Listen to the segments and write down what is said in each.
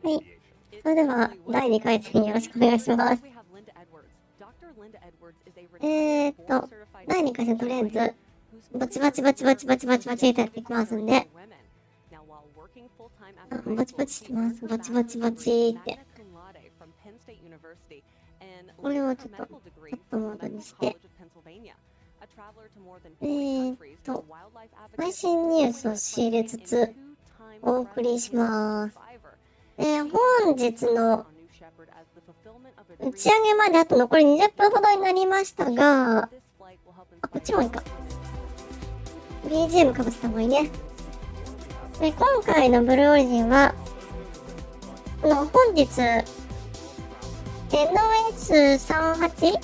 はい。それでは、第2回戦よろしくお願いします。第2回戦とりあえず、バチバチってやっていきますんで、バチバチしてます。バチバチって。これをちょっとモードにして、配信ニュースを仕入れつつ、お送りします。本日の打ち上げまであと残り20分ほどになりましたが、こっちもいいか。BGM かぶせた方がいいね。今回のブルーオリジンは、本日、NS-38 ミ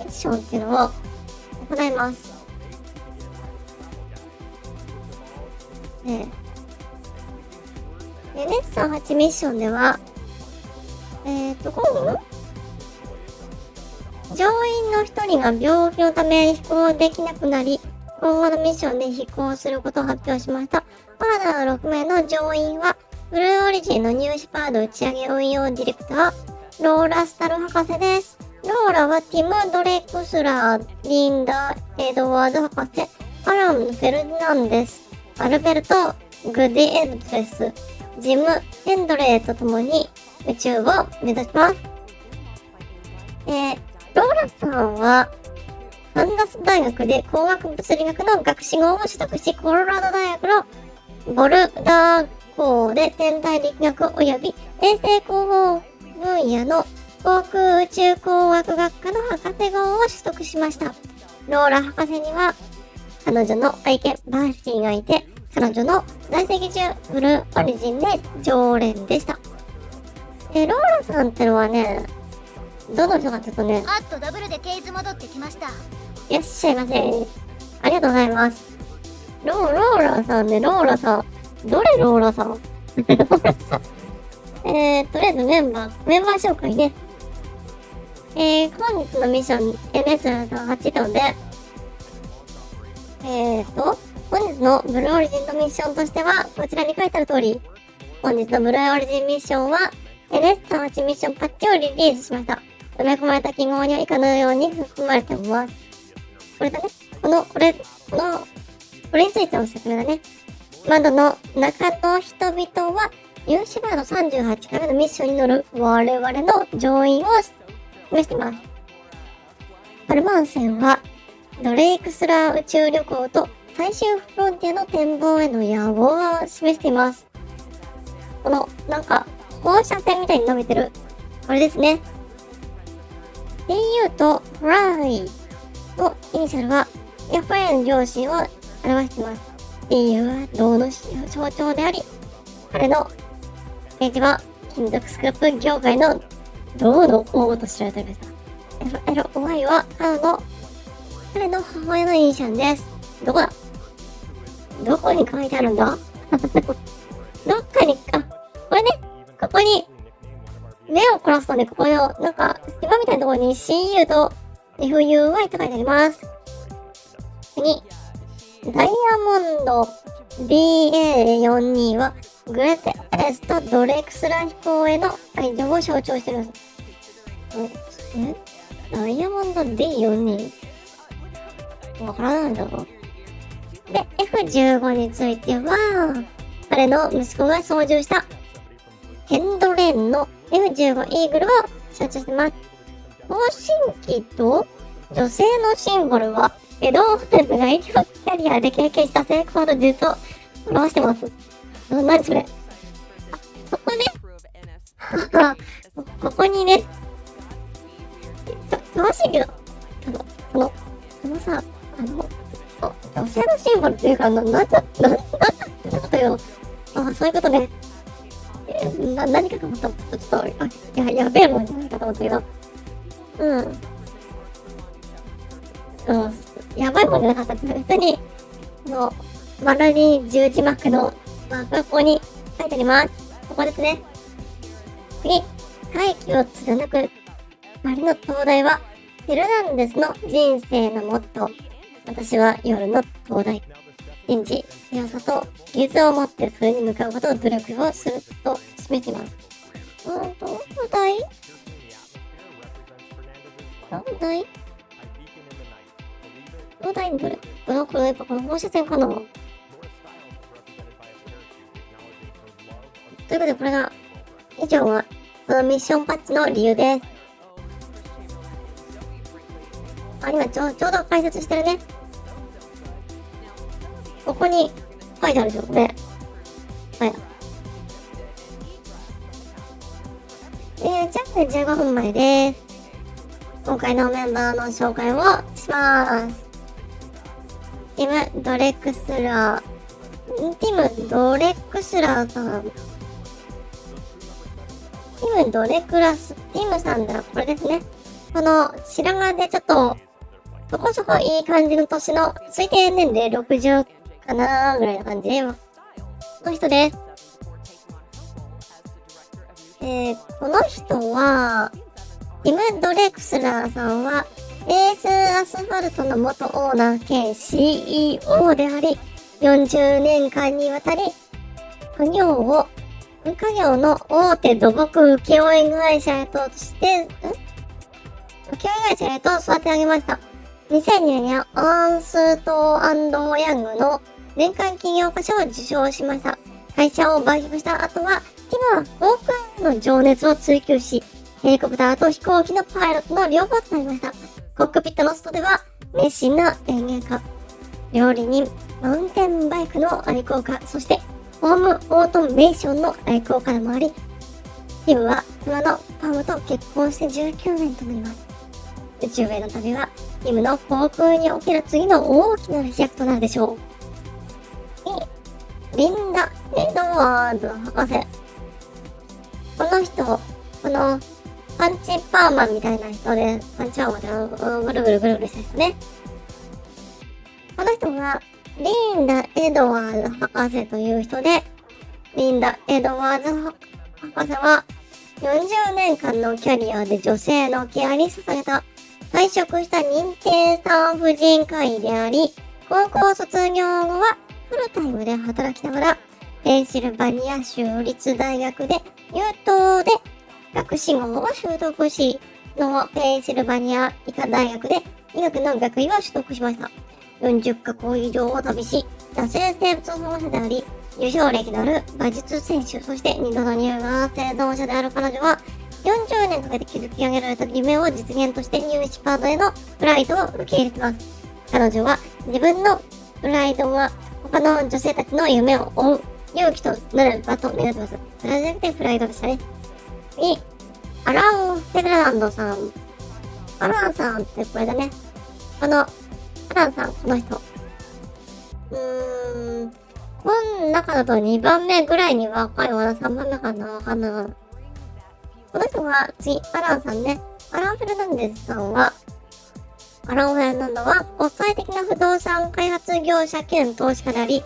ッションっていうのを行います。NS-38 ミッションでは、乗員の一人が病気のため飛行できなくなり、今後のミッションで飛行することを発表しました。まだ6名の乗員は、ブルーオリジンのニューシェパード打ち上げ運用ディレクター、ローラ・スタル博士です。ローラはティム・ドレクスラー、リンダ・エドワード博士、アラン・フェルディナンデス、アルベルト・グディエルテス、ジム・ヘンドレーと共に宇宙を目指します。ローラさんは、カンザス大学で工学物理学の学士号を取得し、コロラド大学のボルダー校で天体力学及び衛星工法分野の航空宇宙工学学科の博士号を取得しました。ローラ博士には、彼女の愛犬バーシーがいて、彼女の在籍中、ブルーオリジンで常連でした。ローラさんってのはね、どの人かっていうとね、ダブルでテイズ戻ってきました。いらっしゃいませ。ありがとうございます。ローラさんね、ローラさん。どれローラさんとりあえずメンバー紹介ね。本日のミッション NS-38 なので、本日のブルーオリジンのミッションとしては、こちらに書いてある通り、本日のブルーオリジンミッションは、NS-38 ミッションパッチをリリースしました。埋め込まれた記号には以下のように含まれています。これだね。これについての説明だね。窓の中の人々は、ニューシェパード38回目のミッションに乗る我々の乗員を示しています。パルマン線は、ドレイクスラー宇宙旅行と最終フロンティアの展望への野望を示しています。この、放射線みたいに伸びてる、これですね。DU と FLY のイニシャルは、FN 両親を表しています。DU は銅の象徴であり、彼のイメージは金属スクラップ業界の銅の王と知られておりました。FLY は彼の母親のイニシャルです。どこだ？どこに書いてあるんだ？どっかに、これね、ここに、目を凝らすとね、ここの、島みたいなところに CU と FUY と書いてあります。次、ダイヤモンド DA42 は、グレテエスとドレクスラ飛行への愛情を象徴してるんです。ダイヤモンド D42？ わからないだろう。で、F15 については、彼の息子が操縦したヘンドレーンの F15 イーグルを象徴しています。送信機と女性のシンボルは、エドーフェンが医療キャリアで経験した成功の実を表してます。何それ？ここね。ここにね、詳しいけど、そのさ、女性のシンボルっていうか、なんだけど、そういうことね。何かと思ったら、ちょっと、やべえもんじゃないかと思ったけど。やばいもんじゃなかったって、別に、丸に十字幕のマークがここに書いてあります。ここですね。次、大気を貫く光の灯台は、フェルナンデスの人生のモットー。私は夜の灯台。信じ、強さと技術を持ってそれに向かうことを努力をすると示しています。お題どれこれやっぱこの放射線かな。ということで、これが、以上が、そのミッションパッチの理由です。今ちょうど解説してるね。ここに書いてあるでしょ、これ。はい。じゃあ15分前です。今回のメンバーの紹介をします。ティム・ドレクスラーさん。ティムさんだ。これですね。この白髪でちょっと、そこそこいい感じの年の推定年齢60かなぐらいな感じの人です。この人は、ティム・ドレクスラーさんは、エースアスファルトの元オーナー兼 CEO であり、40年間にわたり、家業の大手土木請負会社へと育て上げました。2002年にはアンスト&ヤングの年間企業家賞を受賞しました。会社を売却した後は、今は航空の情熱を追求し、ヘリコプターと飛行機のパイロットの両方となりました。コックピットの外では熱心な園芸家、料理人、マウンテンバイクの愛好家、そしてホームオートメーションの愛好家でもあり、ティムは妻のパムと結婚して19年となります。宇宙への旅はティムの航空における次の大きな飛躍となるでしょう。リンダ・エドワード博士。このパンチパーマンみたいな人で、パンチパーマンってぐるぐるした人ね。この人がリンダ・エドワード博士という人で、リンダ・エドワード博士は40年間のキャリアで女性のケアに捧げた退職した認定産婦人科医であり、高校卒業後はフルタイムで働きながら、ペンシルバニア州立大学で入党で学士号を習得し、ペンシルバニア医科大学で医学の学位を取得しました。40カ国以上を旅し、野生生物保護者であり、受賞歴のある馬術選手、そして2度の乳がん生存者である彼女は、40年かけて築き上げられた夢を実現としてニューシパードへのフライトを受け入れています。彼女は自分のフライトは他の女性たちの夢を追う勇気となる場と願っています。それじゃなくてフライトでしたね。次、アラン・フェルナンドさん。アランさんってこれだね。アランさん、この人。この中だと2番目ぐらいに若いわな。3番目かな、わかんないな。この人が次、アランさんね。アラン・フェルナンドは、国際的な不動産開発業者兼投資家であり、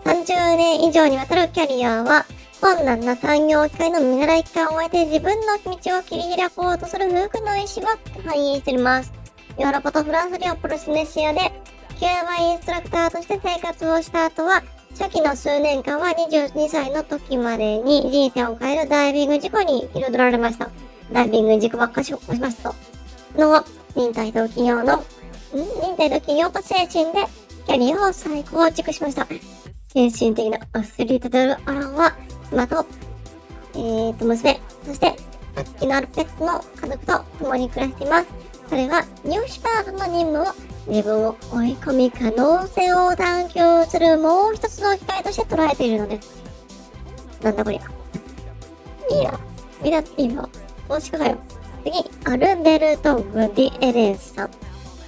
30年以上にわたるキャリアは、困難な産業機械の見習い期間を終えて自分の道を切り開こうとする夫婦の意思を反映しています。ヨーロッパとフランス領ポルシネシアで、キューバインストラクターとして生活をした後は、初期の数年間は22歳の時までに人生を変えるダイビング事故に彩られました。ダイビング事故ばっかし起こしましたと。忍耐と企業と精神でキャリアを再構築しました。献身的なアスリートであるアランは、妻と、娘、そして、活気のあるペットの家族と共に暮らしています。彼はニューシパードの任務を自分を追い込み可能性を探求するもう一つの機会として捉えているのです。なんだこりゃ。いいな。見たっていいの。公式かよ。次、アルベルト・グディエレスさん。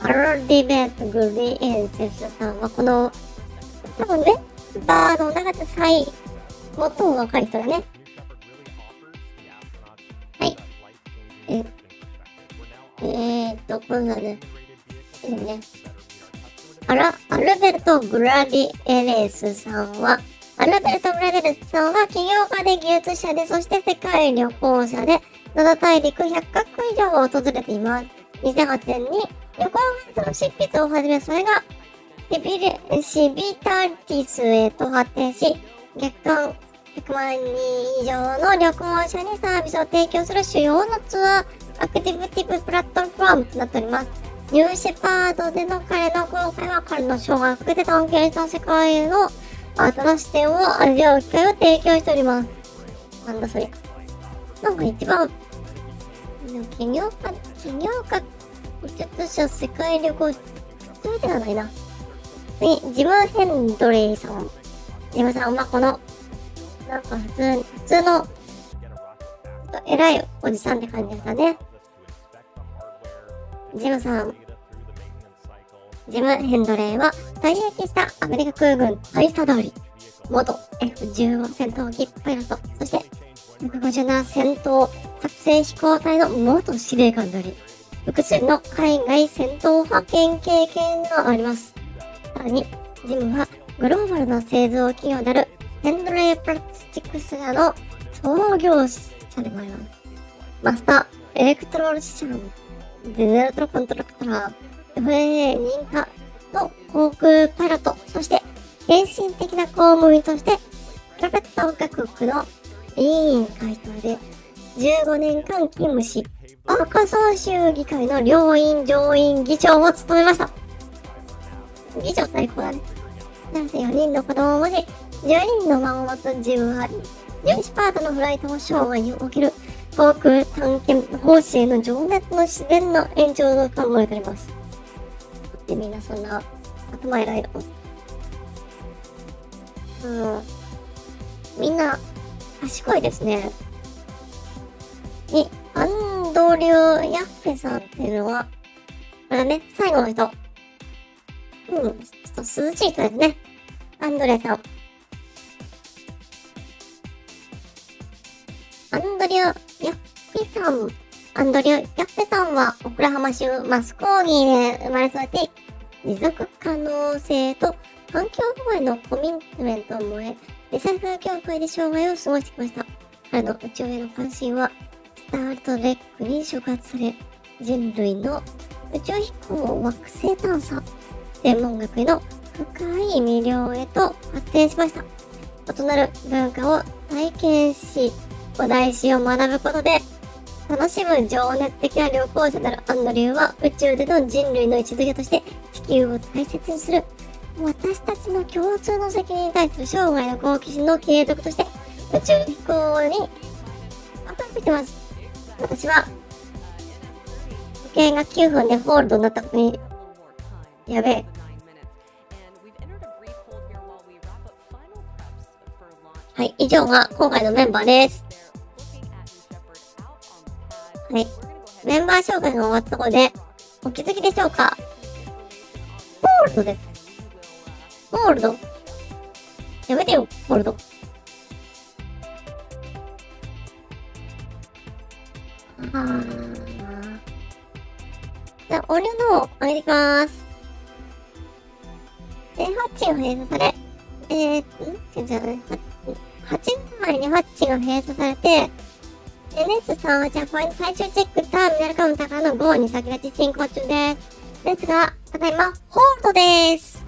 アルベルト・グディエレスさんはこの、多分ね、バーの中で最も若い人だね。はい。こんなね。いいね。アルベルト・グラディエレスさんは、起業家で技術者で、そして世界旅行者で、7大陸100カ国以上を訪れています。2008年に旅行会社の執筆を始め、それがシビタリティスへと発展し、月間100万人以上の旅行者にサービスを提供する主要なツアーアクティビティブプラットフォームとなっております。ニューシェパードでの彼の今回は彼の生涯をかけて探検した世界への新たな視点を味わう機会を提供しております。なんだそれ。なんか一番、起業家、ちょっとした世界旅行、初めてがないな。次、ジム・ヘンドレイさん。ジムさんはこの、なんか普通の、偉いおじさんって感じですかね。ジムさん。ジム・ヘンドレイは退役したアメリカ空軍大佐通り、元 F15 戦闘機パイロット、そして157戦闘作戦飛行隊の元司令官であり、複数の海外戦闘派遣経験があります。さらに、ジムはグローバルな製造企業であるヘンドレイプラスチックス社の創業者でもあります。マスター、エレクトロシャン、ゼネラトロコントラクター、FAA 認可の航空パイロット、そして献身的な公務員として、プラペット学区の委員会長で15年間勤務し、アーカソー州議会の両院上院議長を務めました。議長最高だね。4人の子供を持ち、12人の孫を持つジムはあり、ニューシパートのフライトを生涯における航空探検方針への情熱の自然な延長と考えております。で、みんなそんな頭偉いの。みんな賢いですね。アンドリュー・ヤッフェさんっていうのは、これね、最後の人。ちょっと涼しい人ですね。アンドレさん。アンドリュー・ヤッフェさんは、オクラハマ州マスコーギーで生まれ育ち、持続可能性と環境保護へのコミットメントを燃え、リサイクル協会で生涯を過ごしてきました。彼の宇宙への関心は、スター・トレックに触発され、人類の宇宙飛行、惑星探査、天文学への深い魅了へと発展しました。異なる文化を体験し、古代史を学ぶことで、楽しむ情熱的な旅行者であるアンドリューは宇宙での人類の位置づけとして地球を大切にする私たちの共通の責任に対する生涯の好奇心の継続として宇宙飛行にアプローチしてます。私は時計が9分でホールドになったことにやべえ。はい、以上が今回のメンバーです。はい。メンバー紹介が終わったところで、お気づきでしょうか？ホールドです。ホールド。やめてよ、ホールド。じゃあ、音量の方上げていきまーす。ハッチが閉鎖され、8年前にハッチが閉鎖されて、NS-38 最終チェックターミナルカウンターからの GO に先立ち進行中です。ですが、ただいま、ホールドです。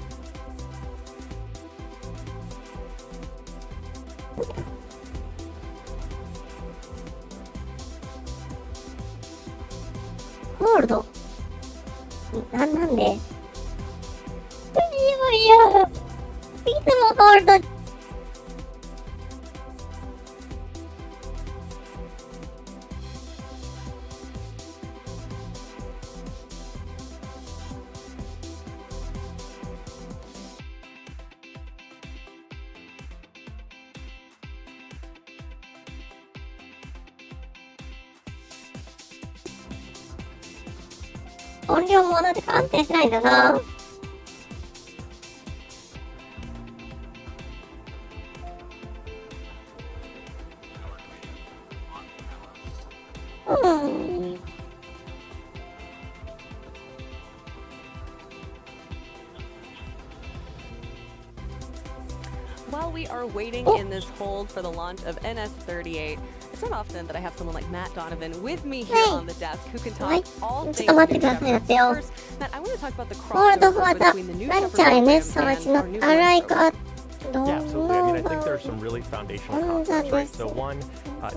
ホールドなんでいや、いつもホールド音量もなんでか安定しないんだな。While we are waiting in this hold for the launch of NS-38, it's not often that I have someone like Matt Donovan with me here on the desk who can talk all things new Shepard. First, Matt, I want to talk about the crossover between the new Shepard program and our new one. I think there are some really foundational concepts, right? So one,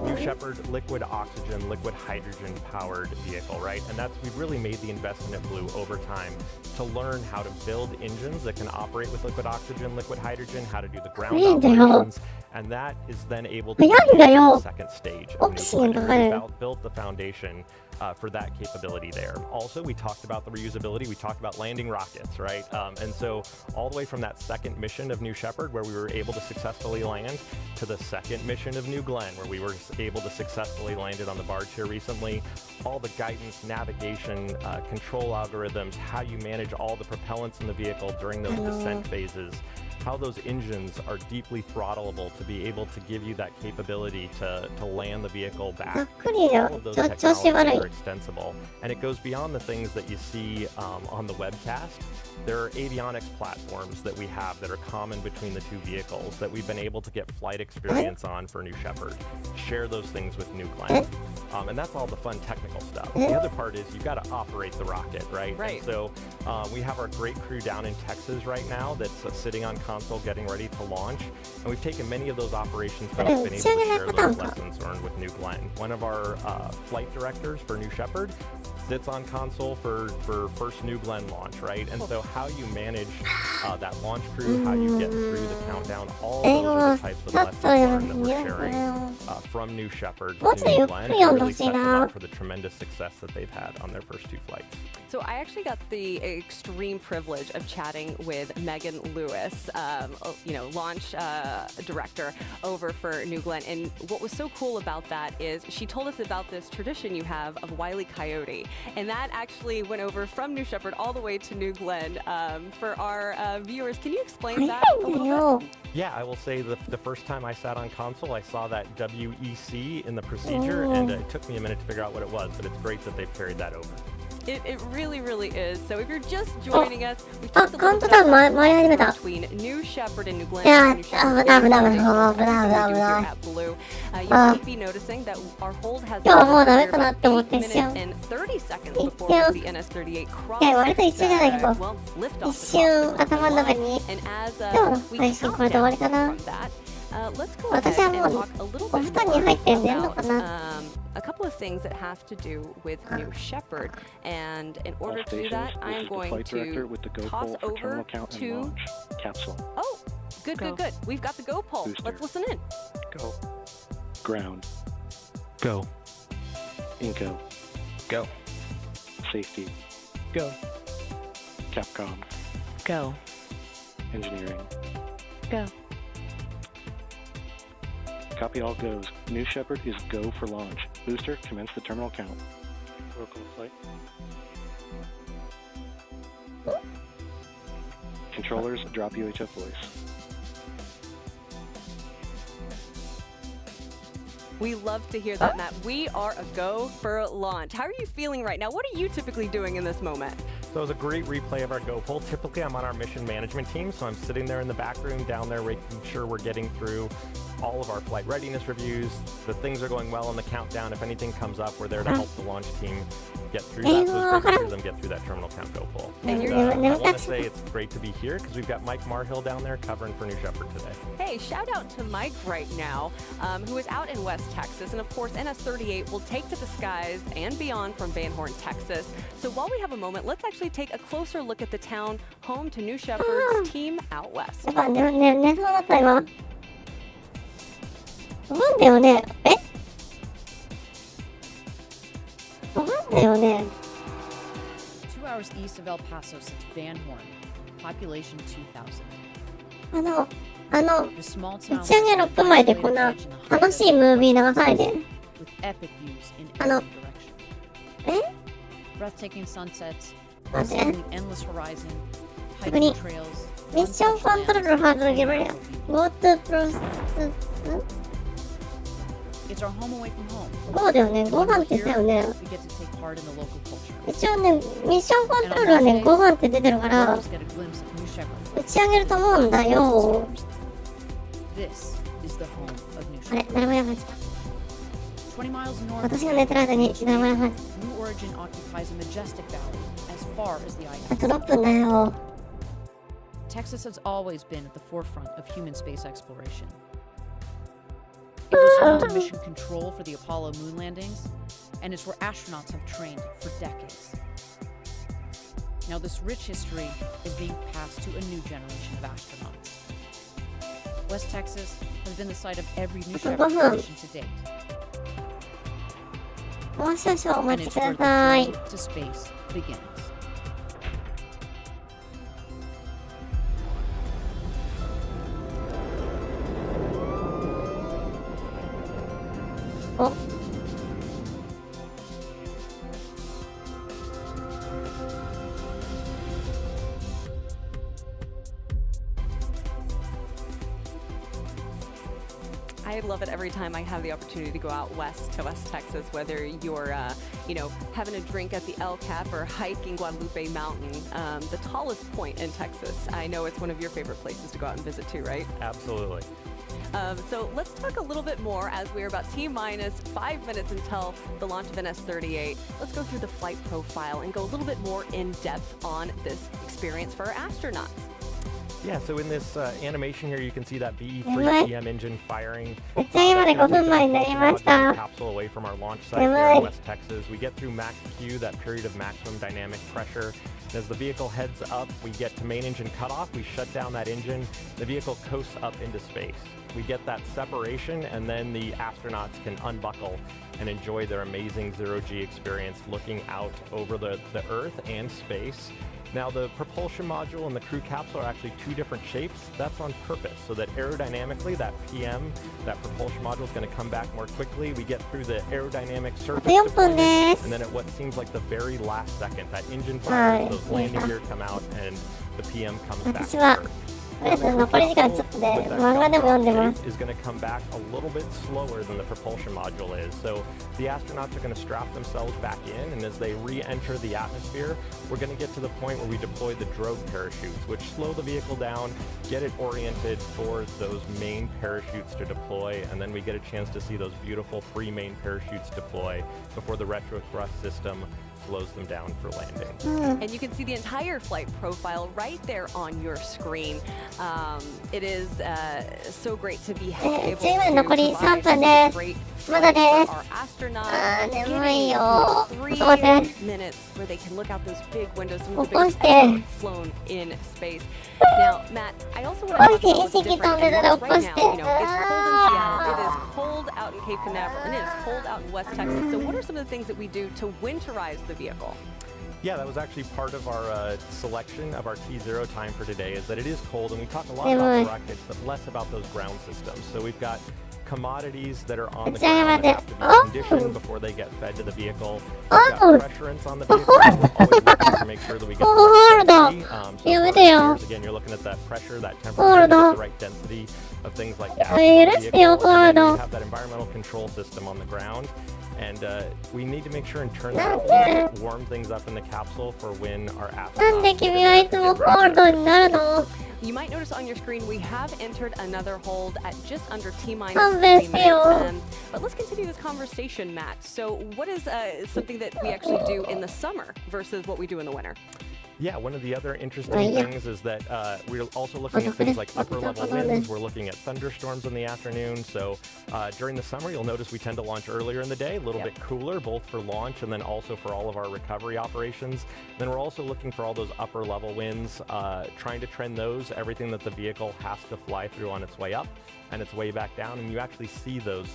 New Shepard liquid oxygen, liquid hydrogen powered vehicle, right? And we've really made the investment at Blue over time to learn how to build engines that can operate with liquid oxygen, liquid hydrogen, how to do the ground operations, and that is then able to be the second stage of New Glenn. We've built the foundation for that capability there. Also, we talked about the reusability. We talked about landing rockets, right? And so all the way from that second mission of New Shepard, where we were able to successfully land, to the second mission of New Glenn, where we were able to successfully land it on the barge here recently, all the guidance, navigation, control algorithms, how you manage all the propellants in the vehicle during those descent phases, how those engines are deeply throttleable to be able to give you that capability to land the vehicle back. All of those technologies are extensible, and it goes beyond the things that you see on the webcast. There are avionics platforms that we have that are common between the two vehicles that we've been able to get flight experience on for New Shepard. Share those things with New Glenn. And that's all the fun technical stuff. The other part is you've got to operate the rocket, right? And so we have our great crew down in Texas right now that's sitting on console getting ready to launch. And we've taken many of those operations folks been able to share those lessons learned with New Glenn. One of our flight directors for New Shepard sits on console for first New Glenn launch, right? And so how you manage that launch crew, how you get through the countdown, all those are the types of lessons learned that we're sharing from New Shepard to New Glenn, and really set them up for the tremendous success that they've had on their first two flights. So I actually got the extreme privilege of chatting with Megan Lewis, launch director over for New Glenn. And what was so cool about that is she told us about this tradition you have of Wile E. Coyote. And that actually went over from New Shepard all the way to New Glenn. For our viewers, can you explain that a little bit? Yeah, I will say the first time I sat on console, I saw that WEC in the procedure, and it took me a minute to figure out what it was, but it's great that they've carried that over. It really, really is. So if you're just joining us, we talked a little bit about between New Shepard and New Glenn. At Blue. You might be noticing that our hold has been about 8 minutes and 30 seconds before the NS-38 crossed liftoff. And as we count down from that, let's go ahead and talk a little bit more about a couple of things that have to do with New Shepard. And in order to do that, I'm going to toss over to capsule. Oh, good. We've got the go pole. Booster. Let's listen in. Go. Ground. Go. Inco. Go. Safety. Go. Capcom. Go. Engineering. Go. Copy all goes. New Shepard is go for launch. Booster, commence the terminal count. Local flight. Controllers, drop UHF voice. We love to hear that, Matt. We are a go for launch. How are you feeling right now? What are you typically doing in this moment? So it was a great replay of our go pole. Typically, I'm on our mission management team, so I'm sitting there in the back room down there making sure we're getting through all of our flight readiness reviews. The things are going well on the countdown. If anything comes up, we're there to help the launch team get through that. So it's great to hear them get through that terminal count go pole. And I want to say it's great to be here because we've got Mike Marhill down there covering for New Shepard today. Hey, shout out to Mike right now, who is out in West Texas. And of course, NS-38 will take to the skies and beyond from Van Horn, Texas. So while we have a moment, let's actually take a closer look at the town home to New Shepard's team out west. わかんだよね。わかんだよね。 2 hours east of El Paso sits Van Horn, population 2,000. 打ち上げ6分前でこんな楽しいムービー流されて。breathtaking sunsets, マジで endless horizon, 逆に hiking trails, ミッションコントロールハードルゲブリア Go to process It's our home away from home. Go だよね。ご飯って言ったよね。 We get to take part in the local culture. 一応ね、ミッションコントロールはね、ご飯って出てるから、 Get a glimpse of New Shepard. 打ち上げると思うんだよ。 This is the home of New あれ、 Shepard. 誰もいなかった。 20 miles north of 私が寝てる間に誰もいなかっ New Origin occupies a majestic valley as far as the eye た。あ can と see. 6分だよ。Texas has always been at the forefront of human space exploration. It was home to mission control for the Apollo moon landings, and it's where astronauts have trained for decades. Now, this rich history is being passed to a new generation of astronauts. West Texas has been the site of every New Shepard mission to date. もう少々お And 待ち it's くだ where the さい。 journey to space begins. お I love it every time I have the opportunity to go out west to West Texas, whether you're, having a drink at the El Cap or hiking Guadalupe Mountain, the tallest point in Texas. I know it's one of your favorite places to go out and visit too, right? Absolutely. So let's talk a little bit more as we're about T-minus 5 minutes until the launch of NS-38. Let's go through the flight profile and go a little bit more in depth on this experience for our astronauts. Yeah, so in this animation here, you can see that BE-3PM engine firing. めっちゃ今で5分前になりました。 Capsule away from our launch site here in West Texas. We get through Max Q, that period of maximum dynamic pressure. And as the vehicle heads up, we get to main engine cutoff. We shut down that engine. The vehicle coasts up into space. We get that separation, and then the astronauts can unbuckle and enjoy their amazing zero-G experience looking out over the Earth and space. Now, the propulsion module and the crew capsule are actually two different shapes. That's on purpose, so that aerodynamically, that PM, that propulsion module is going to come back more quickly. We get through the aerodynamic surface deployment, and then at what seems like the very last second, that engine fires, those landing gear come out, and the PM comes back to Earth. 残り時間ちょっとで漫画でも読んでます。 is going to come back a little bit slower than the propulsion module is. So the astronauts are going to strap themselves back in, and as they re-enter the atmosphere, we're going to get to the point where we deploy the drogue parachutes, which slow the vehicle down, get it oriented for those main parachutes to deploy, and then we get a chance to see those beautiful free main parachutes deploy before the retro thrust system slows them down for landing. And you can see the entire flight profile right there on your screen. It is so great to be able to provide great flight for our astronauts. Getting 3 minutes where they can look out those big windows, some of the biggest ever flown in space. Now, Matt, I also want to talk about what's different right now. It's cold in Seattle, it is cold out in Cape Canaveral, and it is cold out in West Texas. So what are some of the things that we do to winterize the vehicle? Yeah, that was actually part of our selection of our T0 time for today, is that it is cold, and we talk a lot about the rockets, but less about those ground systems. So we've got commodities that are on the ground that have to be conditioned before they get fed to the vehicle. We've got pressurants on the vehicle. We're always looking to make sure that we get the right density. Again, you're looking at that pressure, that temperature, the right density of things like gas. And then we have that environmental control system on the ground. And we need to make sure and turn that heat, warm things up in the capsule for when our astronauts. You might notice on your screen we have entered another hold at just under T-minus 3 minutes. But let's continue this conversation, Matt. So what is something that we actually do in the summer versus what we do in the winter? Yeah, one of the other interesting things is that we're also looking at things like upper level winds. We're looking at thunderstorms in the afternoon. So during the summer, you'll notice we tend to launch earlier in the day, a little bit cooler, both for launch and then also for all of our recovery operations. Then we're also looking for all those upper level winds, trying to trend those, everything that the vehicle has to fly through on its way up and its way back down. And you actually see those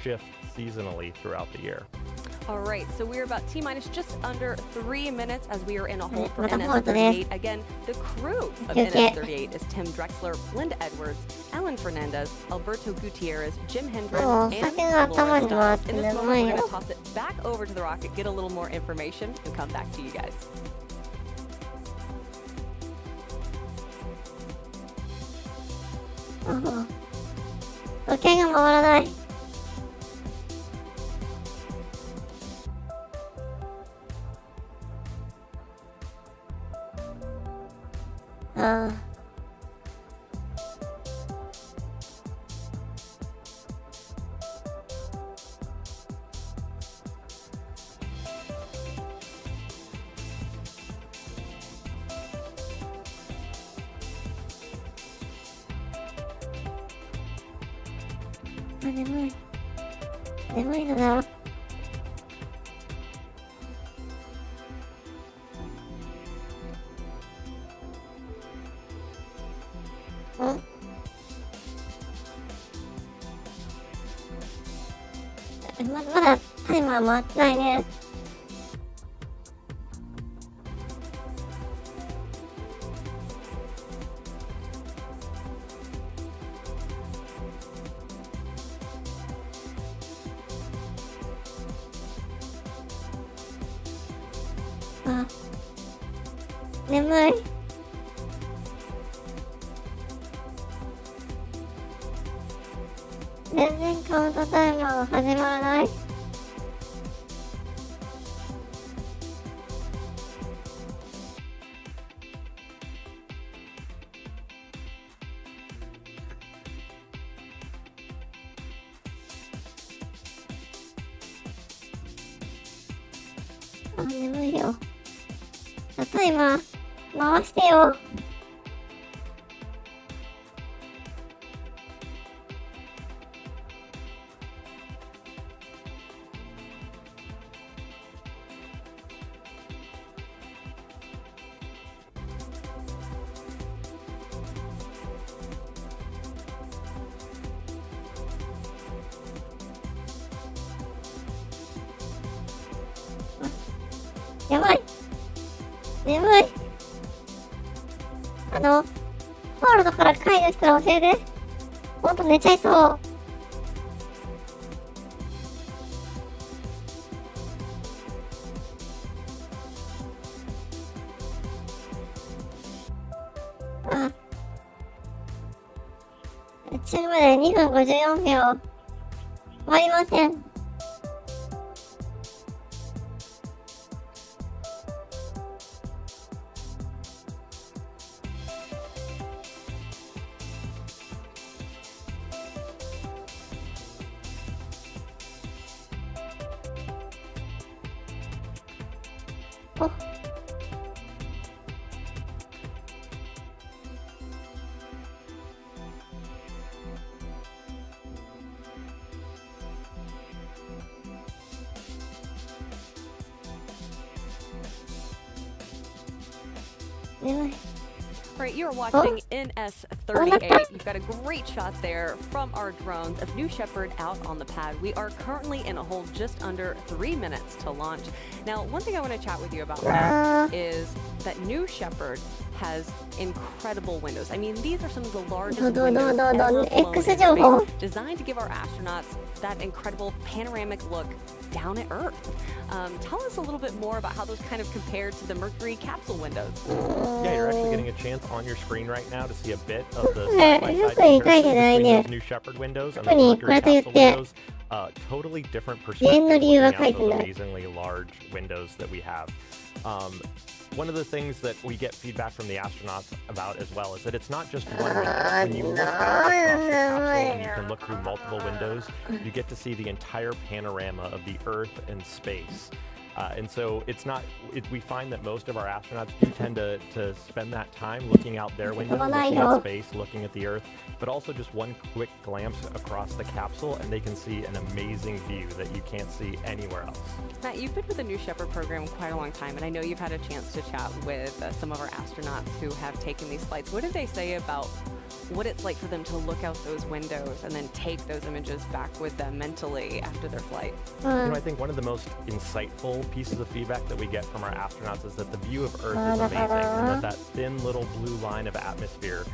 shift seasonally throughout the year. All right, so we're about T-minus just under 3 minutes as we are in a hold for NS-38. Again, the crew of NS-38 is Tim Drexler, Linda Edwards, Alan Fernandez, Alberto Gutierrez, Jim Hendren, and Laura Stiles. In this moment, we're going to toss it back over to the rocket, get a little more information, and come back to you guys. Okay, ああ。眠い。眠いのだ。まだタイマー回ってないね。あ、眠い。全然カウントタイマーが始まらない。あ、眠いよ。タイマー回してよ。やばい。眠い。ホールドから解除したら教えて。ほんと寝ちゃいそう。あ。中まで2分54秒。終わりません。お。眠い。Right, you are watching NS-38. You've got a great shot there from our drones of New Shepard out on the pad. We are currently in a hold just under 3 minutes to launch. Now, one thing I want to chat with you about Matt, is that New Shepard has incredible windows. I mean, these are some of the largest windows ever flown in space, designed to give our astronauts that incredible panoramic look down at Earth. Tell us a little bit more about how those kind of compare to the Mercury capsule windows. Yeah, you're actually getting a chance on your screen right now to see a bit of the side-by-side comparison between those New Shepard windows and the Mercury capsule windows. Totally different perspective looking out those amazingly large windows that we have. One of the things that we get feedback from the astronauts about as well is that it's not just one window. When you look across the capsule and you can look through multiple windows, you get to see the entire panorama of the Earth and space. And so it's not, we find that most of our astronauts do tend to spend that time looking out their window, looking at space, looking at the Earth, but also just one quick glance across the capsule and they can see an amazing view that you can't see anywhere else. Matt, you've been with the New Shepard program quite a long time, and I know you've had a chance to chat with some of our astronauts who have taken these flights. What did they say about what it's like for them to look out those windows and then take those images back with them mentally after their flight? You know, I think one of the most insightful pieces of feedback that we get from our astronauts is that the view of Earth is amazing, and that thin little blue line of atmosphere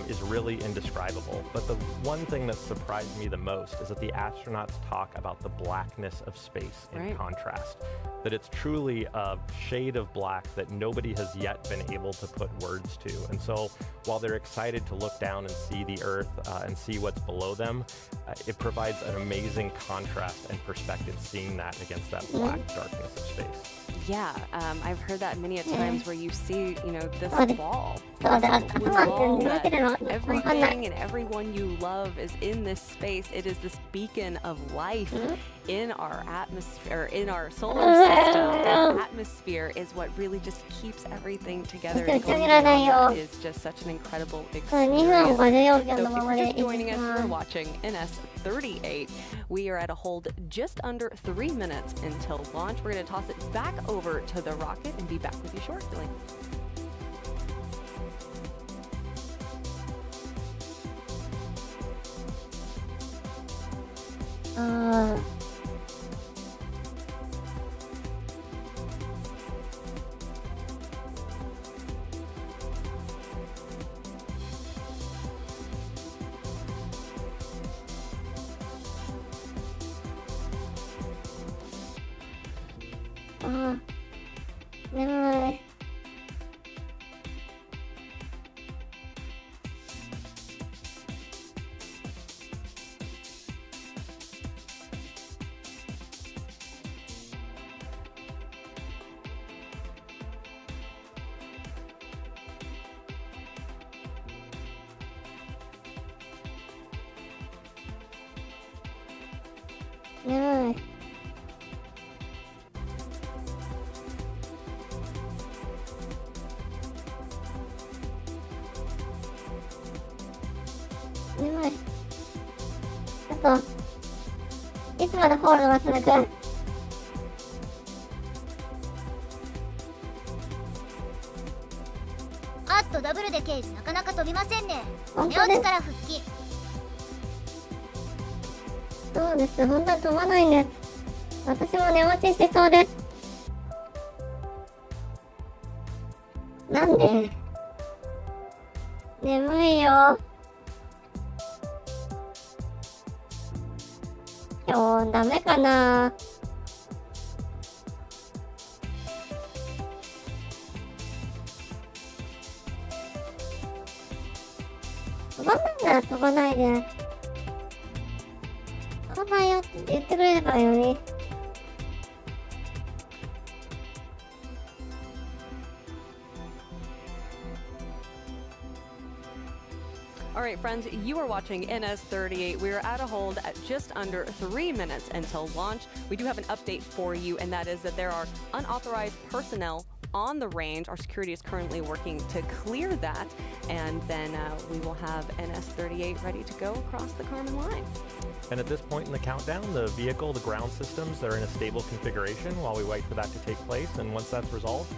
is really indescribable. But the one thing that surprised me the most is that the astronauts talk about the blackness of space in contrast. That it's truly a shade of black that nobody has yet been able to put words to. And so while they're excited to look down and see the Earth and see what's below them, it provides an amazing contrast and perspective seeing that against that black darkness of space. Yeah, I've heard that many a times where you see, you know, this wall. Everything and everyone you love is in this space. It is this beacon of life. in our atmosphere, in our solar system. That atmosphere is what really just keeps everything together. And going beyond that is just such an incredible experience. So if you're just joining us, we're watching NS-38. We are at a hold just under 3 minutes until launch. We're going to toss it back over to the rocket and be back with you shortly. Never. 眠い。眠い。あと、いつまでホールドが続く？あっとダブルでケージなかなか飛びませんね。本当です。寝落ちから復帰。そうです。本当に飛ばないんです。私も寝落ちしそうです。なんで？眠いよ。今日ダメかな。飛ばないなら飛ばないで。飛ばないよって言ってくれればいいのに。All right, friends, you are watching NS-38. We are at a hold at just under 3 minutes until launch. We do have an update for you, and that is that there are unauthorized personnel on the range. Our security is currently working to clear that, and then we will have NS-38 ready to go across the Kármán line. And at this point in the countdown, the vehicle, the ground systems, they're in a stable configuration while we wait for that to take place. And once that's resolved,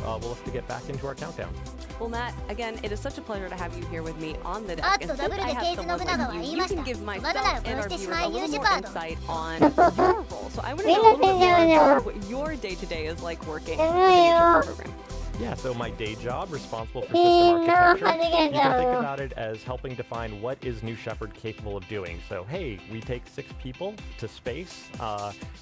we'll look to get back into our countdown. Well, Matt, again, it is such a pleasure to have you here with me on the deck. And since I have someone like you, you can give myself and our viewers a little more insight on your role. So I want to know a little bit more about what your day-to-day is like working with the Shepard program. Yeah, so my day job, responsible for system architecture, you can think about it as helping define what is New Shepard capable of doing. So, hey, we take 6 people to space.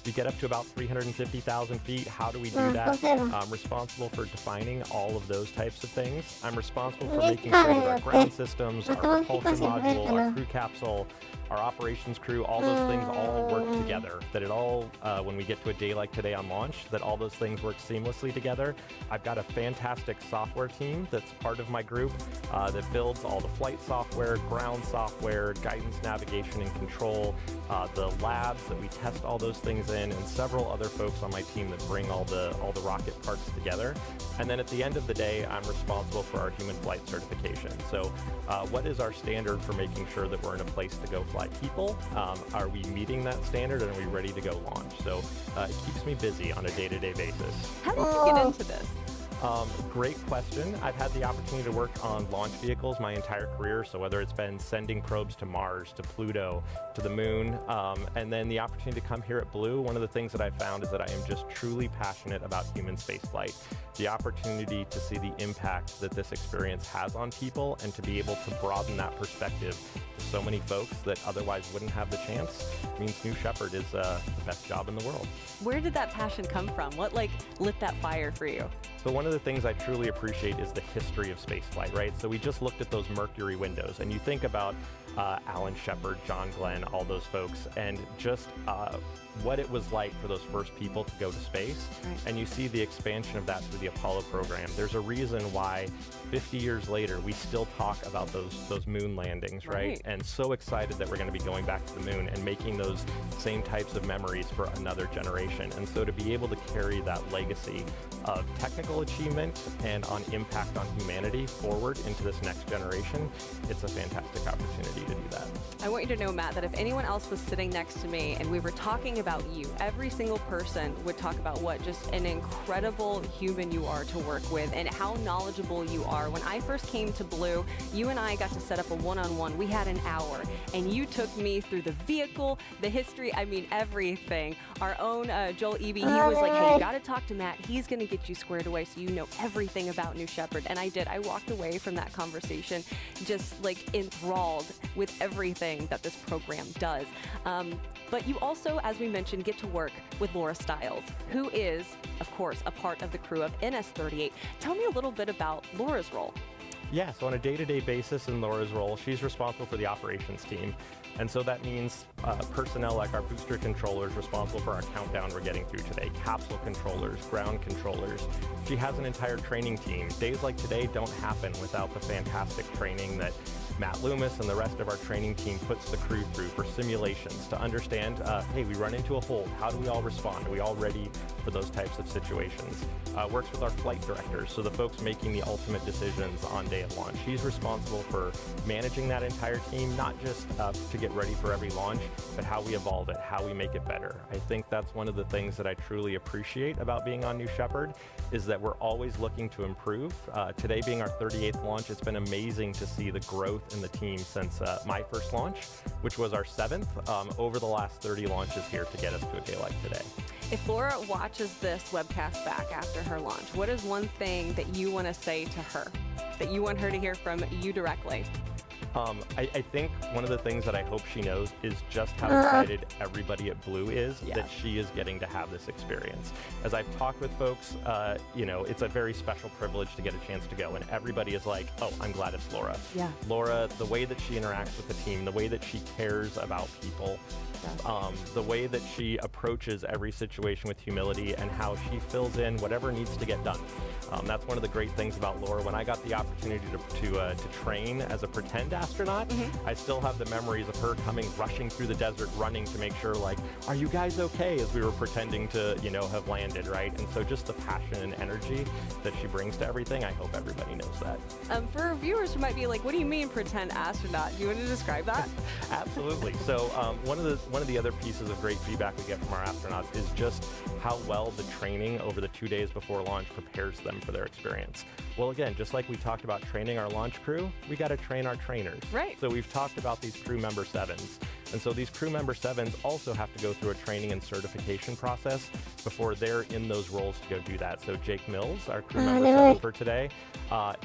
We get up to about 350,000 feet. How do we do that? I'm responsible for defining all of those types of things. I'm responsible for making sure that our ground systems, our propulsion module, our crew capsule, our operations crew, all those things all work together. That it all, when we get to a day like today on launch, that all those things work seamlessly together. I've got a fantastic software team that's part of my group that builds all the flight software, ground software, guidance, navigation, and control, the labs that we test all those things in, and several other folks on my team that bring all the rocket parts together. And then at the end of the day, I'm responsible for our human flight certification. So what is our standard for making sure that we're in a place to go fly people? Are we meeting that standard, and are we ready to go launch? So it keeps me busy on a day-to-day basis. How did you get into this? Great question. I've had the opportunity to work on launch vehicles my entire career. So whether it's been sending probes to Mars, to Pluto, to the moon, and then the opportunity to come here at Blue, one of the things that I found is that I am just truly passionate about human spaceflight. The opportunity to see the impact that this experience has on people and to be able to broaden that perspective to so many folks that otherwise wouldn't have the chance means New Shepard is the best job in the world. Where did that passion come from? What lit that fire for you? So one of the things I truly appreciate is the history of spaceflight, right? So we just looked at those Mercury windows, and you think about Alan Shepard, John Glenn, all those folks, and just what it was like for those first people to go to space. Right. And you see the expansion of that through the Apollo program. There's a reason why 50 years later we still talk about those moon landings, right? And so excited that we're going to be going back to the moon and making those same types of memories for another generation. And so to be able to carry that legacy of technical achievement and on impact on humanity forward into this next generation, it's a fantastic opportunity to do that. I want you to know, Matt, that if anyone else was sitting next to me and we were talking about you, every single person would talk about what just an incredible human you are to work with and how knowledgeable you are. When I first came to Blue, you and I got to set up a one-on-one. We had an hour, and you took me through the vehicle, the history, I mean, everything. Our own Joel Eby, he was like, hey, you got to talk to Matt. He's going to get you squared away so you know everything about New Shepard. And I did. I walked away from that conversation just like enthralled with everything that this program does. But you also, as we mentioned, get to work with Laura Stiles, who is, of course, a part of the crew of NS-38. Tell me a little bit about Laura's role. Yeah, so on a day-to-day basis in Laura's role, she's responsible for the operations team. And so that means personnel like our booster controllers responsible for our countdown we're getting through today, capsule controllers, ground controllers. She has an entire training team. Days like today don't happen without the fantastic training that Matt Loomis and the rest of our training team puts the crew through for simulations to understand, hey, we run into a hold. How do we all respond? Are we all ready for those types of situations? Works with our flight directors, so the folks making the ultimate decisions on day of launch. She's responsible for managing that entire team, not just to get ready for every launch, but how we evolve it, how we make it better. I think that's one of the things that I truly appreciate about being on New Shepard, is that we're always looking to improve. Today being our 38th launch, it's been amazing to see the growth in the team since my first launch, which was our 7th, over the last 30 launches here to get us to a day like today. If Laura watches this webcast back after her launch, what is one thing that you want to say to her, that you want her to hear from you directly? I think one of the things that I hope she knows is just how excited everybody at Blue is that she is getting to have this experience. As I've talked with folks, you know, it's a very special privilege to get a chance to go, and everybody is like, oh, I'm glad it's Laura. Yeah. Laura, the way that she interacts with the team, the way that she cares about people, the way that she approaches every situation with humility and how she fills in whatever needs to get done. That's one of the great things about Laura. When I got the opportunity to train as a pretend astronaut, I still have the memories of her coming, rushing through the desert, running to make sure, like, are you guys okay, as we were pretending to, you know, have landed, right? And so just the passion and energy that she brings to everything, I hope everybody knows that. For viewers who might be like, what do you mean pretend astronaut? Do you want to describe that? Absolutely. So one of the other pieces of great feedback we get from our astronauts is just how well the training over the 2 days before launch prepares them for their experience. Well, again, just like we talked about training our launch crew, we got to train our trainers. Right. So we've talked about these crew member 7s. And so these crew member 7s also have to go through a training and certification process before they're in those roles to go do that. So Jake Mills, our crew member 7 for today,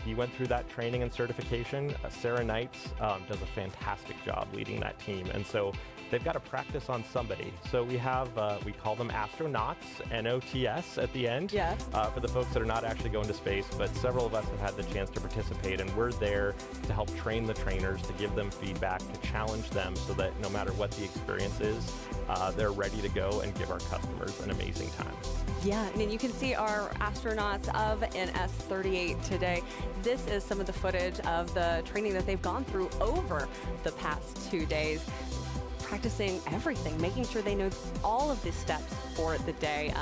he went through that training and certification. Sarah Knights does a fantastic job leading that team. And so they've got to practice on somebody. So we have, we call them astronauts, N-O-T-S at the end, for the folks that are not actually going to space, but several of us have had the chance to participate, and we're there to help train the trainers, to give them feedback, to challenge them so that no matter what the experience is, they're ready to go and give our customers an amazing time. Yeah, and then you can see our astronauts of NS-38 today. This is some of the footage of the training that they've gone through over the past 2 days. Practicing everything, making sure they know all of the steps for the day.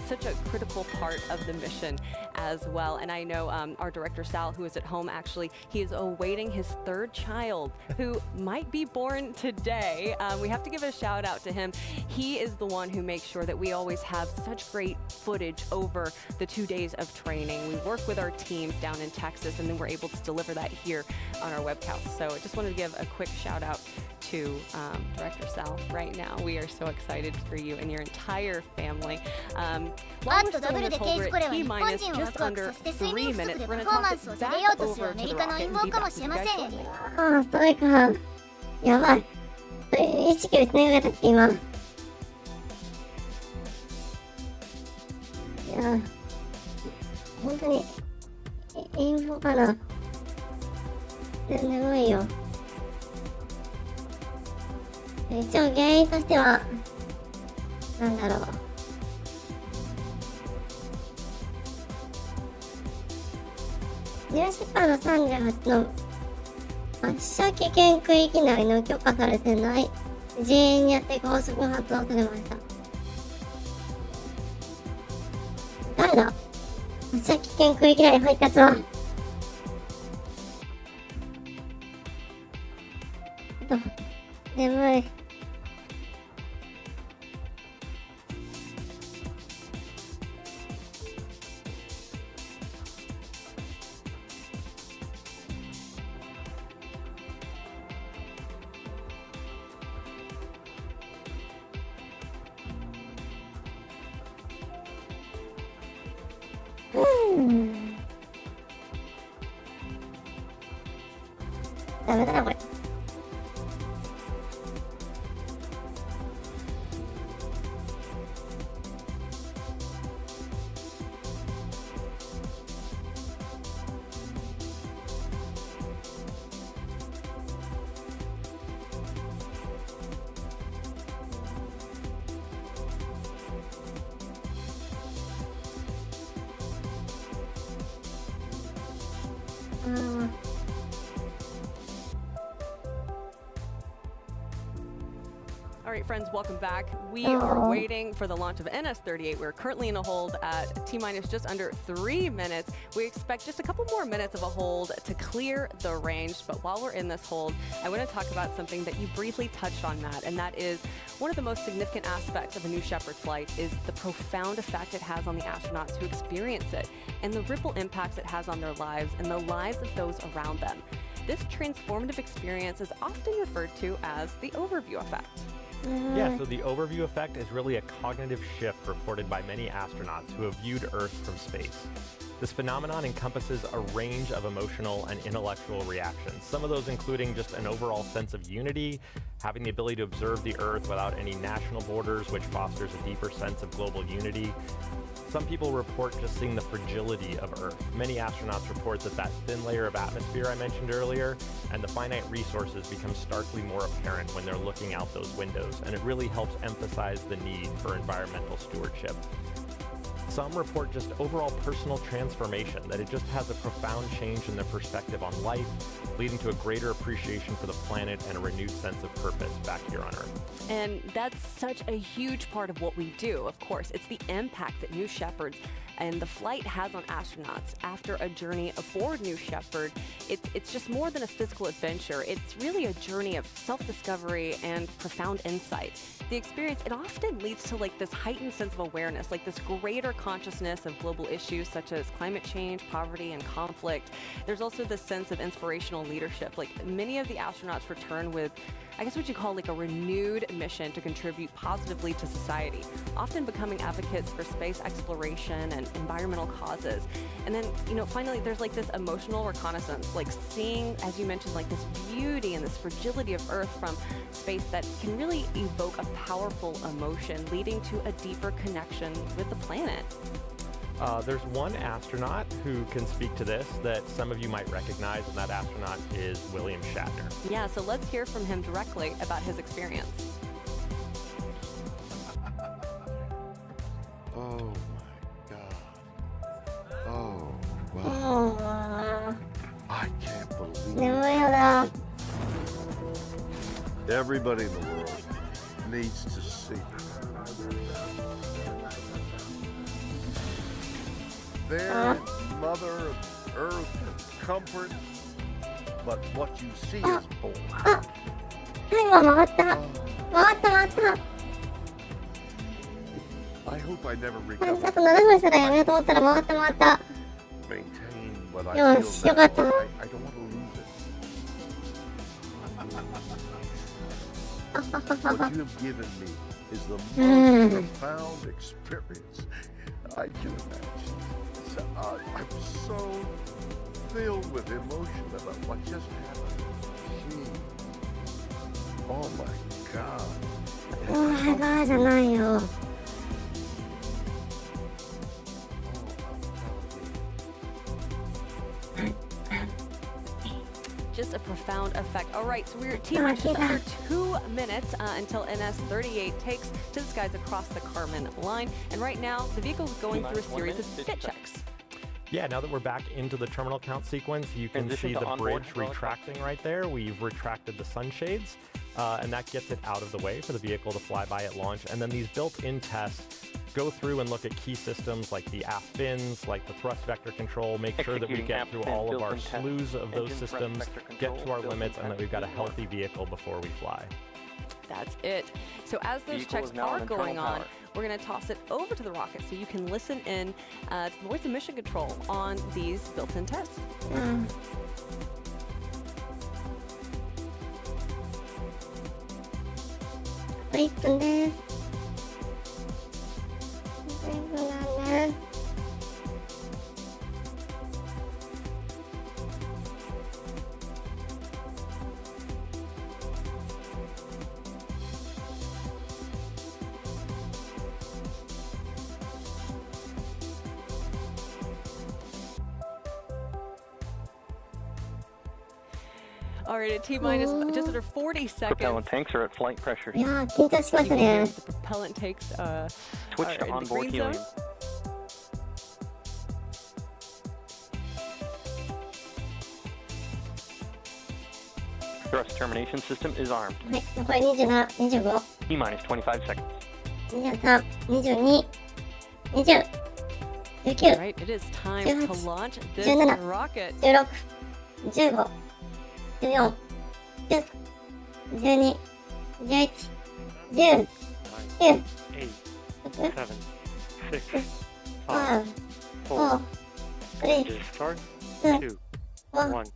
Such a critical part of the mission as well. And I know our director Sal, who is at home, actually, he is awaiting his 3rd child who might be born today. We have to give a shout out to him. He is the one who makes sure that we always have such great footage over the 2 days of training. We work with our teams down in Texas, and then we're able to deliver that here on our webcast. So I just wanted to give a quick shout out to Director Sal right now. We are so excited for you and your entire family. While we're still in this hold, we're at T-minus just under 3 minutes. We're going to toss it back over to the rocket and be back with you guys shortly. それか。やばい。意識を失いかけたっけ、今。いや、本当に、インフォかな。眠いよ。一応原因としては、なんだろう。ニューシェパード38の発射危険区域内の許可されてない人員によって高速発動されました。誰だ？発射危険区域内に入ったやつは。眠い。ダメだなこれ。All right, friends, welcome back. We are waiting for the launch of NS-38. We're currently in a hold at T-minus just under 3 minutes. We expect just a couple more minutes of a hold to clear the range. But while we're in this hold, I want to talk about something that you briefly touched on, Matt, and that is one of the most significant aspects of a New Shepard flight is the profound effect it has on the astronauts who experience it and the ripple impacts it has on their lives and the lives of those around them. This transformative experience is often referred to as the overview effect. Yeah, so the overview effect is really a cognitive shift reported by many astronauts who have viewed Earth from space. This phenomenon encompasses a range of emotional and intellectual reactions, some of those including just an overall sense of unity, having the ability to observe the Earth without any national borders, which fosters a deeper sense of global unity. Some people report just seeing the fragility of Earth. Many astronauts report that thin layer of atmosphere I mentioned earlier and the finite resources become starkly more apparent when they're looking out those windows, and it really helps emphasize the need for environmental stewardship. Some report just overall personal transformation, that it just has a profound change in their perspective on life, leading to a greater appreciation for the planet and a renewed sense of purpose back here on Earth. And that's such a huge part of what we do, of course. It's the impact that New Shepard and the flight has on astronauts after a journey aboard New Shepard. It's just more than a physical adventure. It's really a journey of self-discovery and profound insight. The experience, it often leads to like this heightened sense of awareness, like this greater consciousness of global issues such as climate change, poverty, and conflict. There's also this sense of inspirational leadership. Like many of the astronauts return with, I guess what you call like a renewed mission to contribute positively to society, often becoming advocates for space exploration and environmental causes. And then, finally, there's like this emotional reconnaissance, like seeing, as you mentioned, like this beauty and this fragility of Earth from space that can really evoke a powerful emotion, leading to a deeper connection with the planet. There's one astronaut who can speak to this that some of you might recognize, and that astronaut is William Shatner. Yeah, so let's hear from him directly about his experience. Oh my God. Oh, wow. I can't believe it. Everybody in the world needs to see. There is Mother Earth and comfort, but what you see is born. I hope I never recover. Maintain what I feel now. I don't want to lose it. What you have given me is the most profound experience I can imagine. I'm so filled with emotion about what just happened. Gee. Oh my God. Oh my God, じゃないよ。just a profound effect. All right, so we're T-minus just under 2 minutes until NS-38 takes to the skies across the Kármán line. And right now, the vehicle is going through a series of fit checks. Yeah, now that we're back into the terminal count sequence, you can see the bridge retracting right there. We've retracted the sunshades, and that gets it out of the way for the vehicle to fly by at launch. And then these built-in tests go through and look at key systems like the aft fins, like the thrust vector control, make sure that we get through all of our slews of those systems, get to our limits, and that we've got a healthy vehicle before we fly. That's it. So as those checks are going on, we're going to toss it over to the rocket so you can listen in to the voice of mission control on these built-in tests. All right, at T-minus just under 40 seconds. Propellant tanks are at flight pressure. いやー、緊張しましたね。 The propellant takes Switch are to in the onboard green helium. zone. Thrust termination system is armed. はい、残り27、25、 T-minus 25 seconds. 23、22、20、All 19、 right, it is time Yes. to launch this Jenna. rocket. 16、15、14、10、12、11、10、9、 8, 7, 6, 5, 4、 4, 3、 start, 2、 2, 1、 1.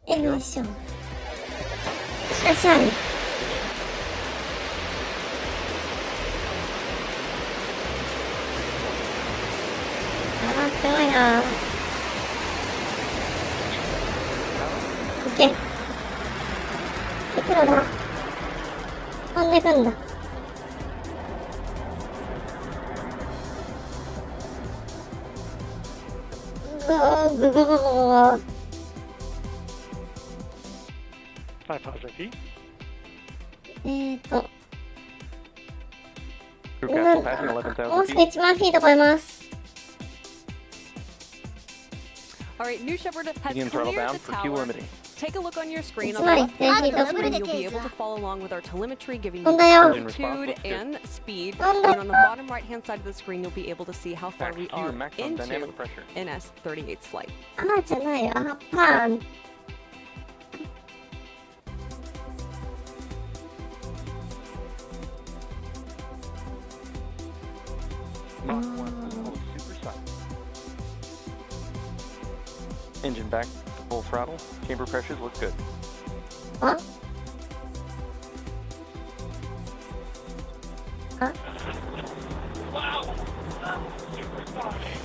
エミッション。いらっしゃい。あー、すごいな。いけ。行くのだ。飛んでくんだ。ぐぐぐぐぐぐ。 5,000 feet. Crew capsule passing もう 11,000 す feet. ぐ1万フィート超えます。 All right, New Shepard has Begin throttle cleared down the for fuel tower. limiting. Take a look on your screen It's on the nice. left hand Thank side of you. the screen. You'll be able to follow along with our telemetry, giving you Honda yo. altitude and speed. And on the bottom right hand side of the screen, you'll be able to see how far Max we Q, are maximum into dynamic pressure. NS-38's flight. あーじゃないよ。あ、パーン。 Mach 1 equals supersonic. Engine back to full throttle. Chamber pressures look good. ああ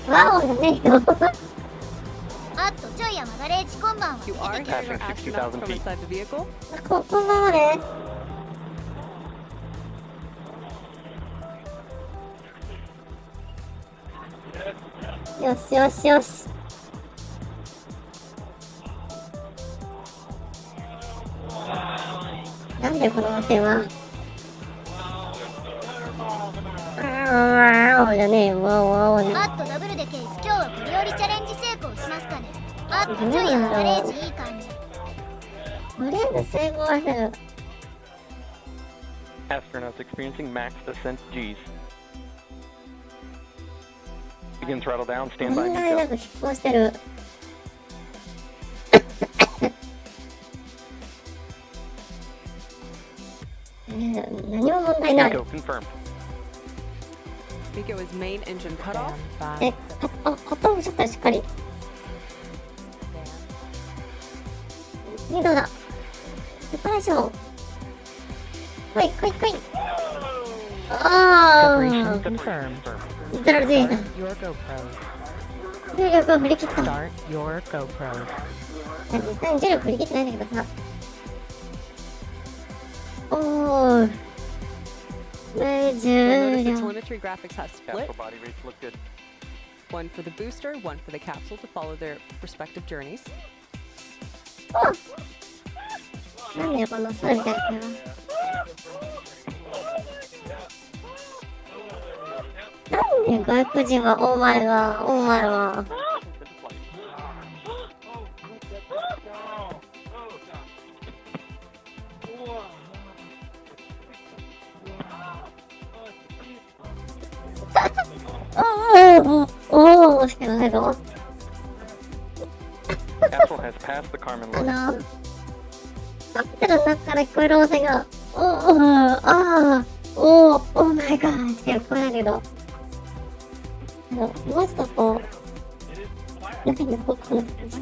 ワオじゃねえよ。あっとちょいやマガレージこんばんは You are 出て hearing き our 60,000 astronauts from feet. inside the vehicle. こんばんはね。よしよしよし。なんでこの音は。ワオじゃねえよ。ワオワオね。あっとダブルでケース今日はこれよりチャレンジ成功しますかねあっとちょいやマガレージいい感じとりあえず成功はする。 Astronauts experiencing max ascent Gs. Begin throttle down. Stand 問 by 題な detail. く飛行してる。何も問題ない。 Go confirmed. Miko is main engine cutoff. え、カットオフしちゃったらしっかり。リードだ。セパレーション。来い来い来い。あー。 Confirmed. ゼロでいいな。 Your GoPro. 重力を振り切った。 Start your GoPro. 実際に重力振り切ってないんだけどさ。おー。You'll notice the 重力。 telemetry graphics has split. Capsule body rates look good. One for the booster, one for the capsule to follow their respective journeys. なんだよ、この猿みたいな声は。なんで外国人は、お前は。おーしかないぞ。Capsule has passed the Carmen limit. カプセルの中から聞こえる音声が、オーマイガーしか聞こえないけど、もうちょっとこう、中にこう、こんな感じ。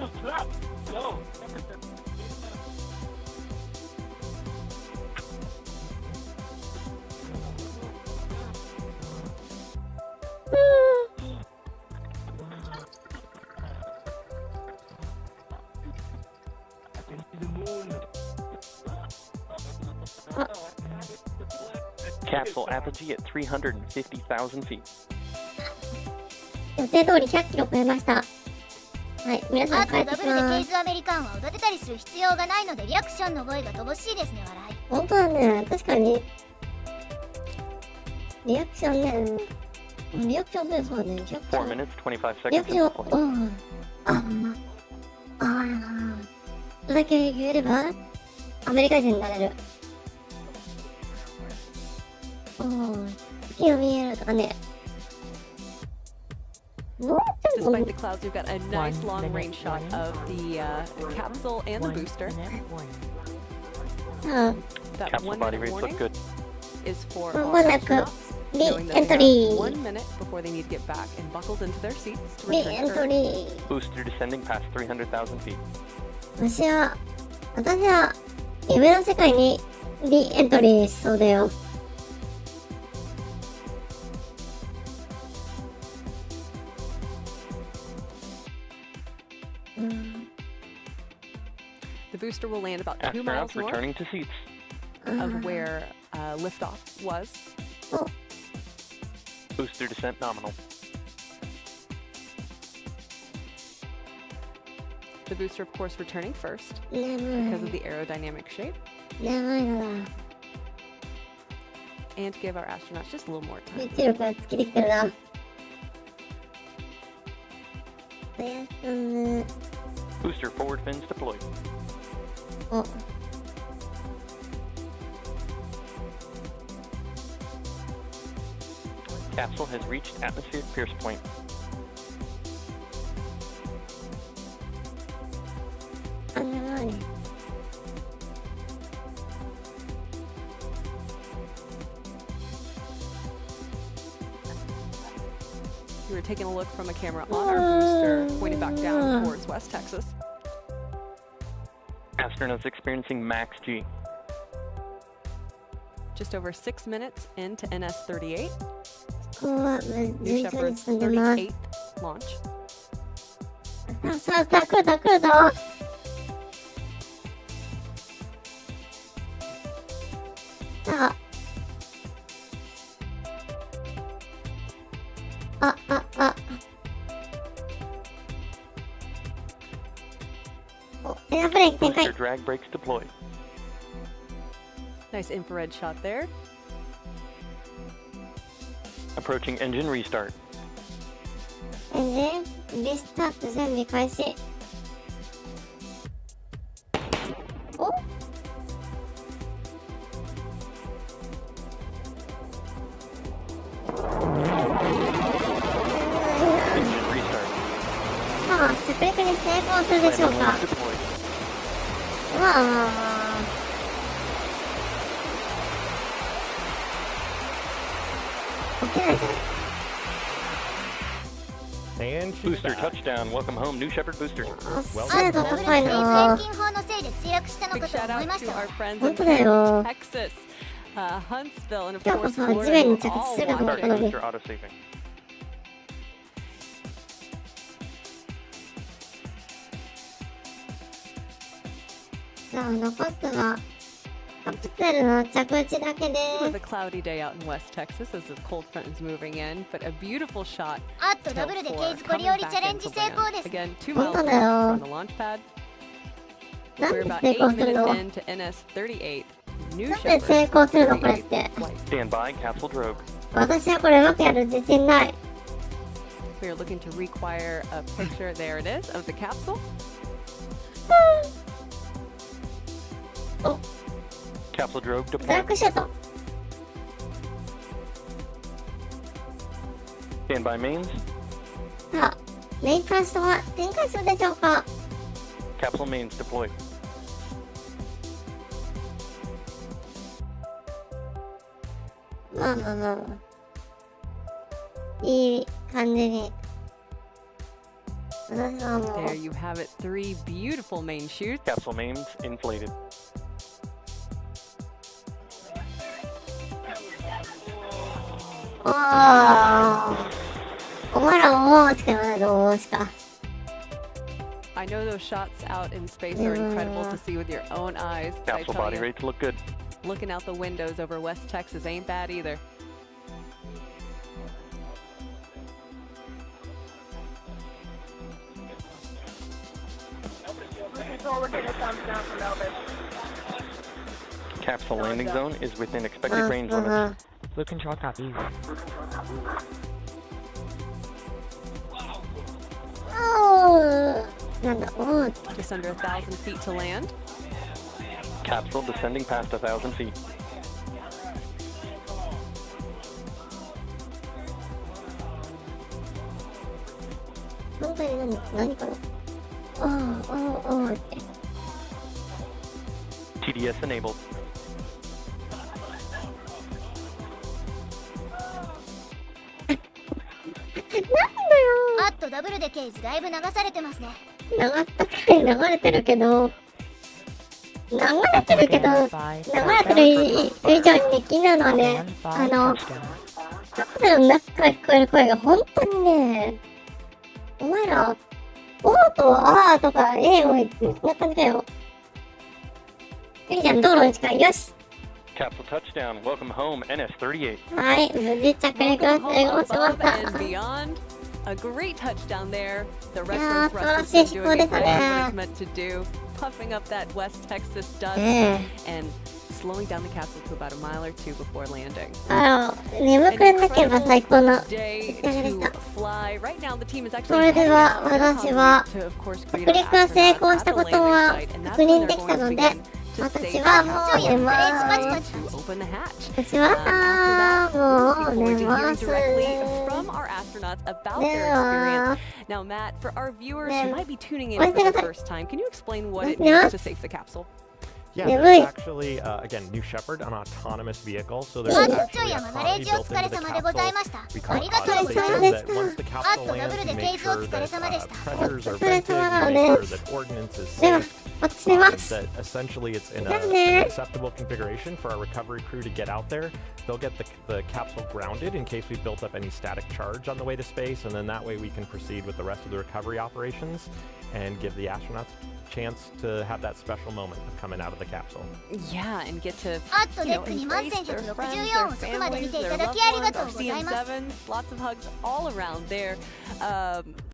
Capsule apogee at 350,000 feet. 予定通り100キロ超えました。はい、皆さあとん帰ってきダブルでケます。イズアメリカンはおだてたりする必要がないのでリアクションの声が乏しいですね。笑い。本当だね、確かに。リアクションね、リアクションね、そうだね、リアクショ4ン。 minutes, 25リアク seconds. ション、それだけ言えれば、アメリカ人になれる。月が見えるとかね。もうちょっ Despite the clouds, we've got a nice long range shot of the capsule and the booster. と、That Capsule one body minute rates look warning good. is for 間 all もなく、 astronauts, リ knowing エン that ト they リ have ー。 1 minute before they need to get back and buckled into their seats to リ return エン to ト Earth. リー。 Booster descending past 300,000 feet. 私は、夢の世界にリエントリーしそうだよ。The booster will land about 2 miles Astronauts north returning to seats. of where liftoff was. Booster descent nominal. The booster, of course, returning first 眠 because of い。 the aerodynamic shape 眠いのだ。 and to give our astronauts just a little more time. 集中力が尽きてきてるな。おやすむ。 Booster forward fins deployed. お。 Capsule has reached atmospheric pierce point. あ、眠い。 We were taking a look from a camera on our booster, pointed back down towards West Texas. Astronauts experiencing max G. Just over 6 minutes into NS-38, ここは New 順調に Shepard's 進んでます。 38th launch. さあ、来るぞ、来るぞ。さあ。お、エアブレーキ展開 Booster。drag brakes deployed. Nice infrared shot there. Approaching engine restart. エンジンリスタート準備開始。お、 Engine restart. さあ、着陸に成功するでしょう Landing か。 mode deployed. わあ。起きないじゃない。 And she's Booster back. touchdown. Welcome home, New Shepard booster. あ、Well 精度ダブルで高いケイズな遠。近法のせいで墜落したの Big かと shout 思い out まし to た our わ。 friends in 本当だよ。 Texas, Huntsville, and of 今日こ course そ Florida. 地面 who に are 着 all 地するかも watching. この Starting 日。 booster auto saving. じゃあ、残ったら、カプセルの着地だけで It was a cloudy day out in West Texas as the cold front is moving in, but a beautiful shot あとダブルでケイズご利用りチャレンジ成功です。 again 2 本 miles 当だよ。 from the launch pad. なん We're で about 成 8 功する minutes の？ into NS-38. New なんで Shepard. 成功するのこれって。 Stand by, capsule drogue. 私はこれうまくやる自信ない。We are looking to require a picture. There it is of the capsule. Capsule drogue ドラッ deployed. グシュート。 Stand by mains. さあ、メインフラッシュは展開するでしょうか？ Capsule mains deployed. まあまあまあまあ。いい感じに。私はも There う、 you have it. 3 beautiful main shoots. Capsule mains inflated. お前らもうしか言わないどうしか。 I know those shots out in space are incredible to see with your own eyes. But I Capsule tell body you, rates look good. looking out the windows over West Texas ain't bad either. Capsule landing zone is within expected range limits. Blue control copy. Just under 1,000 feet to land. Capsule descending past 1,000 feet. 本当に何かな。って。 TDS enabled. あっとダブルでケージだいぶ流されてますね。流れてるけど、流れてる以上にできないのはね、カプセルの中から聞こえる声が本当にね、お前ら、O と R とか A を言って、そんな感じだよ。いいじゃん、道路に近い。よし。 Capsule touchdown. Welcome home, NS-38. はい、無事着陸成功しまし Above た。 and beyond. A great touchdown there. The Yeah, retro thrusters are doing 素晴らしい飛行でしたね。 exactly what it's meant to do, puffing up that West Texas dust ね and slowing down the capsule to about a mile or two before landing. 眠くなければ最高の Day 打ち上げでし to た。 fly. Right now, the team is actually それでは私は to, of course, 着 greet our 陸が成功 astronauts した at こ the と landing は site, and 確 that's when 認 they're でき going た to ので、 begin to 私 save は the もう capsule 寝ま and す。 to open the hatch. 私はもう Looking 寝 forward to ま hearing す。 directly from our astronauts about で their は experience. Now, Matt, for our viewers Ma'am, who might be tuning in what for is the it? first time, can you explain what it Yeah. means to save the capsule? Yeah, Yeah, there's right. actually, again, New Shepard, an autonomous vehicle. So あ there's っと actually 山ナ autonomy レージお built 疲れ into the 様でござい capsule. ました。 We ありがとうござい constantly ます。 say that once the あっ capsule とダブル lands, で we ケ make ージを sure 疲れ that 様でした。 predators are お疲れ vented, 様なの we で make sure that ordnance is では safe, 私寝ます。 that essentially it's in じゃあ an ね。 acceptable configuration for our recovery crew to get out there. They'll get the capsule grounded in case we built up any static charge on the way to space, and then that way we can proceed with the rest of the recovery operations and give the astronauts a chance to have that special moment of coming out of the capsule. Yeah, and get to あっと you デ know, ック2 embrace their friends, 1164 their 遅くまで見 families, てい their ただ loved きありが ones, とう our ございます。 CM7s, lots of hugs all around there.